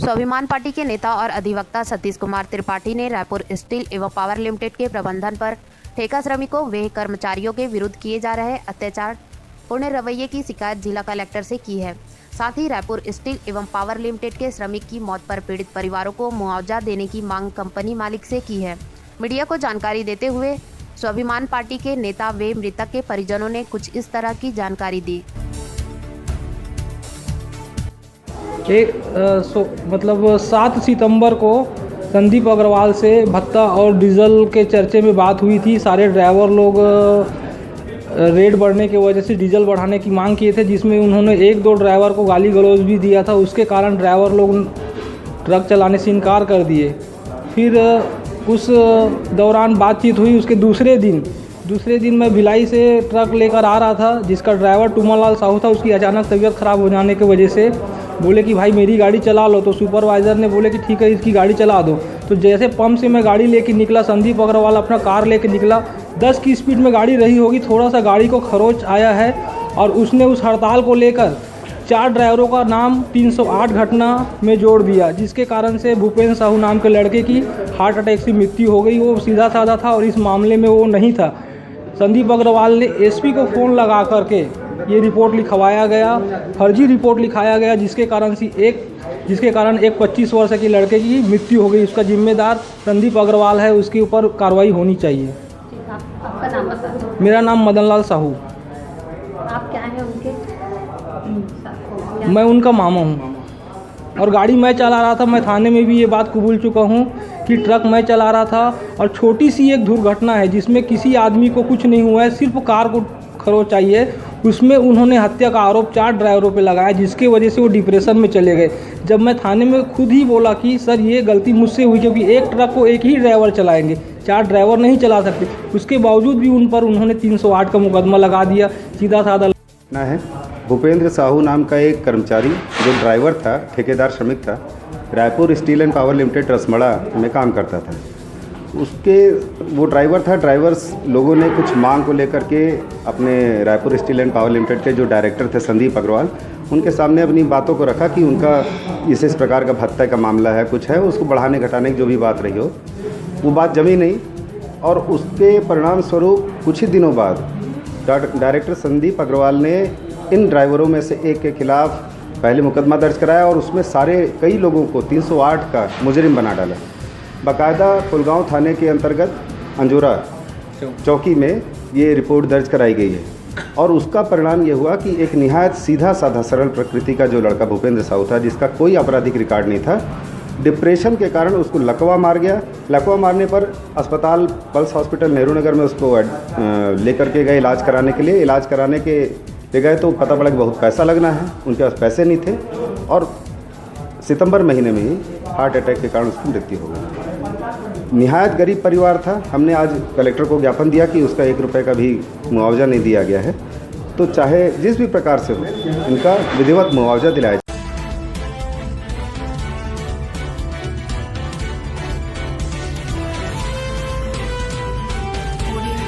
स्वाभिमान पार्टी के नेता और अधिवक्ता सतीश कुमार त्रिपाठी ने रायपुर स्टील एवं पावर लिमिटेड के प्रबंधन पर ठेका श्रमिकों व कर्मचारियों के विरुद्ध किए जा रहे अत्याचार पूर्ण रवैये की शिकायत जिला कलेक्टर से की है। साथ ही रायपुर स्टील एवं पावर लिमिटेड के श्रमिक की मौत पर पीड़ित परिवारों को मुआवजा देने की मांग कंपनी मालिक से की है। मीडिया को जानकारी देते हुए स्वाभिमान पार्टी के नेता व मृतक के परिजनों ने कुछ इस तरह की जानकारी दी। मतलब 7 सितंबर को संदीप अग्रवाल से भत्ता और डीजल के चर्चे में बात हुई थी। सारे ड्राइवर लोग रेट बढ़ने की वजह से डीजल बढ़ाने की मांग किए थे, जिसमें उन्होंने 1-2 ड्राइवर को गाली गलौज भी दिया था। उसके कारण ड्राइवर लोग ट्रक चलाने से इनकार कर दिए। फिर उस दौरान बातचीत हुई। उसके दूसरे दिन मैं भिलाई से ट्रक लेकर आ रहा था, जिसका ड्राइवर टूमालाल साहू था। उसकी अचानक तबीयत ख़राब हो जाने की वजह से बोले कि भाई मेरी गाड़ी चला लो, तो सुपरवाइज़र ने बोले कि ठीक है इसकी गाड़ी चला दो। तो जैसे पंप से मैं गाड़ी लेके निकला, संदीप अग्रवाल अपना कार लेके निकला। 10 की स्पीड में गाड़ी रही होगी, थोड़ा सा गाड़ी को खरोच आया है और उसने उस हड़ताल को लेकर 4 ड्राइवरों का नाम 308 घटना में जोड़ दिया, जिसके कारण से भूपेंद्र साहू नाम के लड़के की हार्ट अटैक से मृत्यु हो गई। वो सीधा साधा था और इस मामले में वो नहीं था। संदीप अग्रवाल ने एसपी को फ़ोन लगा करके ये रिपोर्ट लिखवाया गया, फर्जी रिपोर्ट लिखाया गया, जिसके कारण एक 25 वर्ष के लड़के की मृत्यु हो गई। उसका जिम्मेदार संदीप अग्रवाल है, उसके ऊपर कार्रवाई होनी चाहिए। आपका नाम बता। मेरा नाम मदन लाल साहू। आप क्या हैं उनके? मैं उनका मामा हूँ और गाड़ी मैं चला रहा था। मैं थाने में भी ये बात कबूल चुका हूँ कि ट्रक मैं चला रहा था और छोटी सी एक दुर्घटना है जिसमें किसी आदमी को कुछ नहीं हुआ है, सिर्फ कार को खरोच आई है। उसमें उन्होंने हत्या का आरोप 4 ड्राइवरों पे लगाया, जिसके वजह से वो डिप्रेशन में चले गए। जब मैं थाने में खुद ही बोला कि सर ये गलती मुझसे हुई, क्योंकि एक ट्रक को एक ही ड्राइवर चलाएंगे, 4 ड्राइवर नहीं चला सकते। उसके बावजूद भी उन पर उन्होंने 308 का मुकदमा लगा दिया। सीधा साधा ना है। भूपेंद्र साहू नाम का एक कर्मचारी जो ड्राइवर था, ठेकेदार श्रमिक था, Raipur steel and power limited Rasmada में काम करता था। वो ड्राइवर था। ड्राइवर्स लोगों ने कुछ मांग को लेकर के अपने Raipur steel and power limited के जो डायरेक्टर थे संदीप अग्रवाल, उनके सामने अपनी बातों को रखा कि उनका इस प्रकार का भत्ता का मामला है, कुछ है, उसको बढ़ाने घटाने की जो भी बात रही हो, वो बात जमी नहीं। और उसके परिणाम स्वरूप कुछ ही दिनों बाद डायरेक्टर संदीप अग्रवाल ने इन ड्राइवरों में से एक के खिलाफ पहले मुकदमा दर्ज कराया और उसमें कई लोगों को 308 का मुजरिम बना डाला। बाकायदा पुलगांव थाने के अंतर्गत अंजोरा चौकी में ये रिपोर्ट दर्ज कराई गई है। और उसका परिणाम ये हुआ कि एक निहायत सीधा साधा सरल प्रकृति का जो लड़का भूपेंद्र साहू था, जिसका कोई आपराधिक रिकॉर्ड नहीं था, डिप्रेशन के कारण उसको लकवा मार गया। लकवा मारने पर अस्पताल पल्स हॉस्पिटल नेहरू नगर में उसको लेकर के गए इलाज कराने के लिए। इलाज कराने के ले गए तो पता पड़ा कि बहुत पैसा लगना है, उनके पास पैसे नहीं थे और सितंबर महीने में ही हार्ट अटैक के कारण उसकी मृत्यु हो गई। निहायत गरीब परिवार था। हमने आज कलेक्टर को ज्ञापन दिया कि उसका 1 रुपये का भी मुआवजा नहीं दिया गया है। तो चाहे जिस भी प्रकार से हो, इनका विधिवत मुआवजा दिलाया जाए।